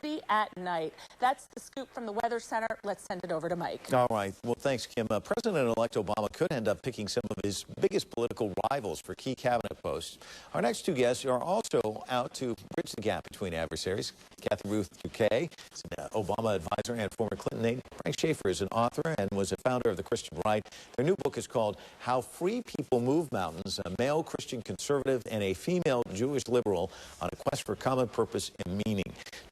6:30 at night. That's the scoop from the Weather Center. Let's send it over to Mike. All right. Well, thanks, Kim. President-elect Obama could end up picking some of his biggest political rivals for key cabinet posts. Our next two guests are also out to bridge the gap between adversaries. Kathy Ruth Douquet is an Obama advisor, and former Clinton aide Frank Schaeffer is an author and was a founder of the Christian Right. Their new book is called How Free People Move Mountains, a male Christian conservative and a female Jewish liberal on a quest for common purpose and meaning.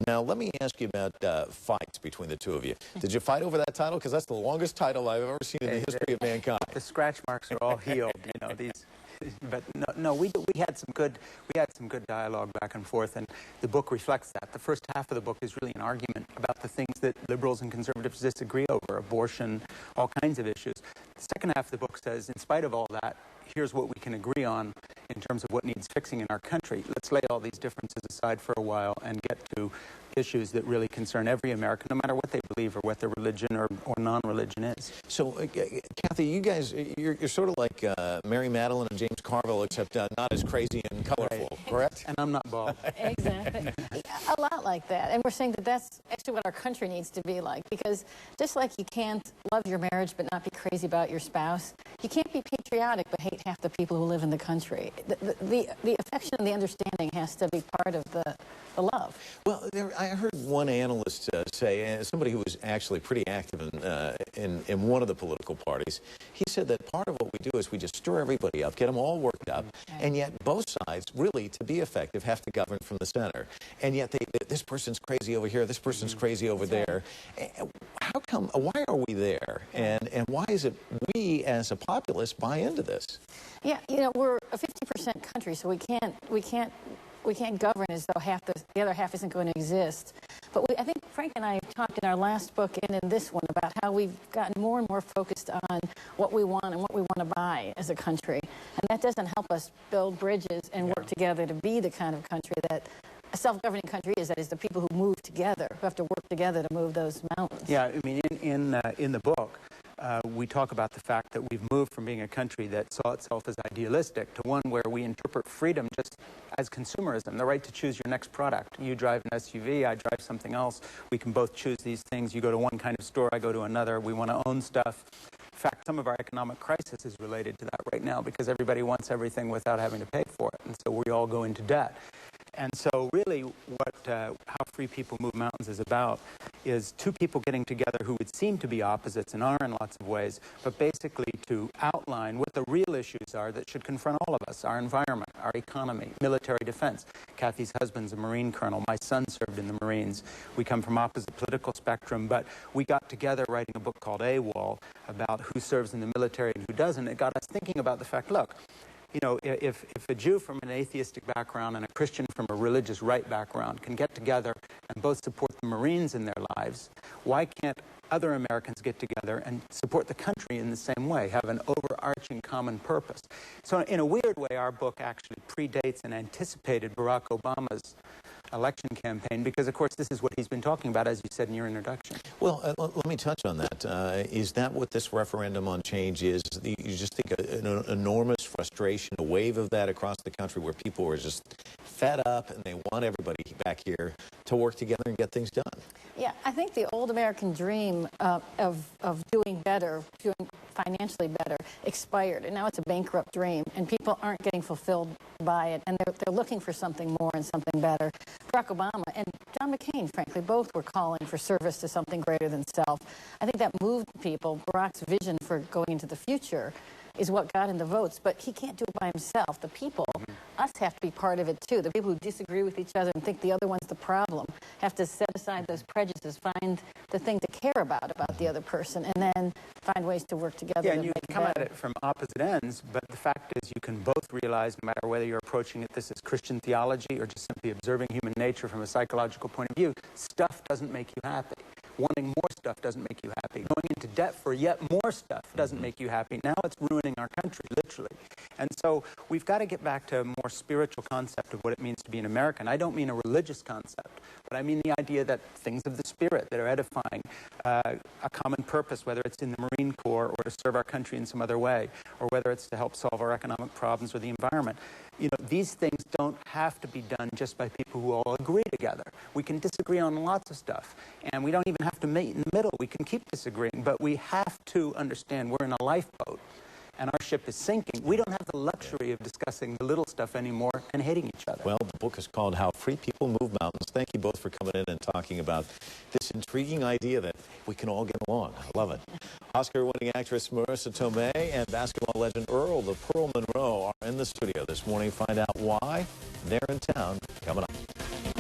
Now, let me ask you about fights between the two of you. Did you fight over that title? Because that's the longest title I've ever seen in the history of mankind. The scratch marks are all healed, you know, these. But no, we had some good dialogue back and forth, and the book reflects that. The first half of the book is really an argument about the things that liberals and conservatives disagree over, abortion, all kinds of issues. The second half of the book says, in spite of all that, here's what we can agree on in terms of what needs fixing in our country. Let's lay all these differences aside for a while and get to issues that really concern every American, no matter what they believe or what their religion or non-religion is. So, Kathy, you guys, you're sort of like Mary Madeline and James Carville, except not as crazy and colorful, right. Correct? And I'm not bald. Exactly. A lot like that. And we're saying that that's actually what our country needs to be like, because just like you can't love your marriage but not be crazy about your spouse, you can't be patriotic but hate half the people who live in the country. The affection and the understanding has to be part of the love. Well, I heard one analyst say, somebody who was actually pretty active in one of the political parties, he said that part of what we do is we just stir everybody up, get them all worked up, and yet both sides, really, to be effective, have to govern from the center. And yet this person's crazy over here, this person's crazy over there. How come, why are we there? And why is it we, as a populace, buy into this? Yeah, you know, we're a 50% country, so we can't govern as though the other half isn't going to exist. But I think Frank and I talked in our last book and in this one about how we've gotten more and more focused on what we want and what we want to buy as a country. And that doesn't help us build bridges and work together to be the kind of country that a self-governing country is. That is, the people who move together, who have to work together to move those mountains. Yeah, I mean, in the book, we talk about the fact that we've moved from being a country that saw itself as idealistic to one where we interpret freedom just as consumerism, the right to choose your next product. You drive an SUV, I drive something else. We can both choose these things. You go to one kind of store, I go to another. We want to own stuff. In fact, some of our economic crisis is related to that right now because everybody wants everything without having to pay for it, and so we all go into debt. And so really what How Free People Move Mountains is about is two people getting together who would seem to be opposites and are in lots of ways, but basically to outline what the real issues are that should confront all of us: our environment, our economy, military defense. Kathy's husband's a Marine colonel. My son served in the Marines. We come from opposite political spectrum, but we got together writing a book called AWOL about who serves in the military and who doesn't. It got us thinking about the fact, look, you know, if a Jew from an atheistic background and a Christian from a religious right background can get together and both support the Marines in their lives, why can't other Americans get together and support the country in the same way, have an overarching common purpose? So in a weird way, our book actually predates and anticipated Barack Obama's election campaign, because of course this is what he's been talking about, as you said in your introduction. Well, let me touch on that. Is that what this referendum on change is? You just think an enormous frustration, a wave of that across the country where people are just fed up and they want everybody back here to work together and get things done? Yeah, I think the old American dream of doing better, doing financially better, expired, and now it's a bankrupt dream, and people aren't getting fulfilled by it, and they're looking for something more and something better. Barack Obama and John McCain, frankly, both were calling for service to something greater than self. I think that moved people. Barack's vision for going into the future is what got him the votes, but he can't do it by himself. The people, us, have to be part of it too. The people who disagree with each other and think the other one's the problem have to set aside those prejudices, find the thing to care about the other person, and then find ways to work together. Yeah, and you can come at it from opposite ends, but the fact is you can both realize, no matter whether you're approaching it this is Christian theology or just simply observing human nature from a psychological point of view, stuff doesn't make you happy. Wanting more stuff doesn't make you happy. Going into debt for yet more stuff doesn't make you happy. Now it's ruining our country, literally. And so we've got to get back to a more spiritual concept of what it means to be an American. I don't mean a religious concept, but I mean the idea that things of the spirit that are edifying, a common purpose, whether it's in the Marine Corps or to serve our country in some other way, or whether it's to help solve our economic problems or the environment. You know, these things don't have to be done just by people who all agree together. We can disagree on lots of stuff, and we don't even have to meet in the middle. We can keep disagreeing, but we have to understand we're in a lifeboat, and our ship is sinking. We don't have the luxury of discussing the little stuff anymore and hating each other. Well, the book is called How Free People Move Mountains. Thank you both for coming in and talking about this intriguing idea that we can all get along. I love it. Oscar-winning actress Marissa Tomei and basketball legend Earl the Pearl Monroe are in the studio this morning. Find out why they're in town coming up.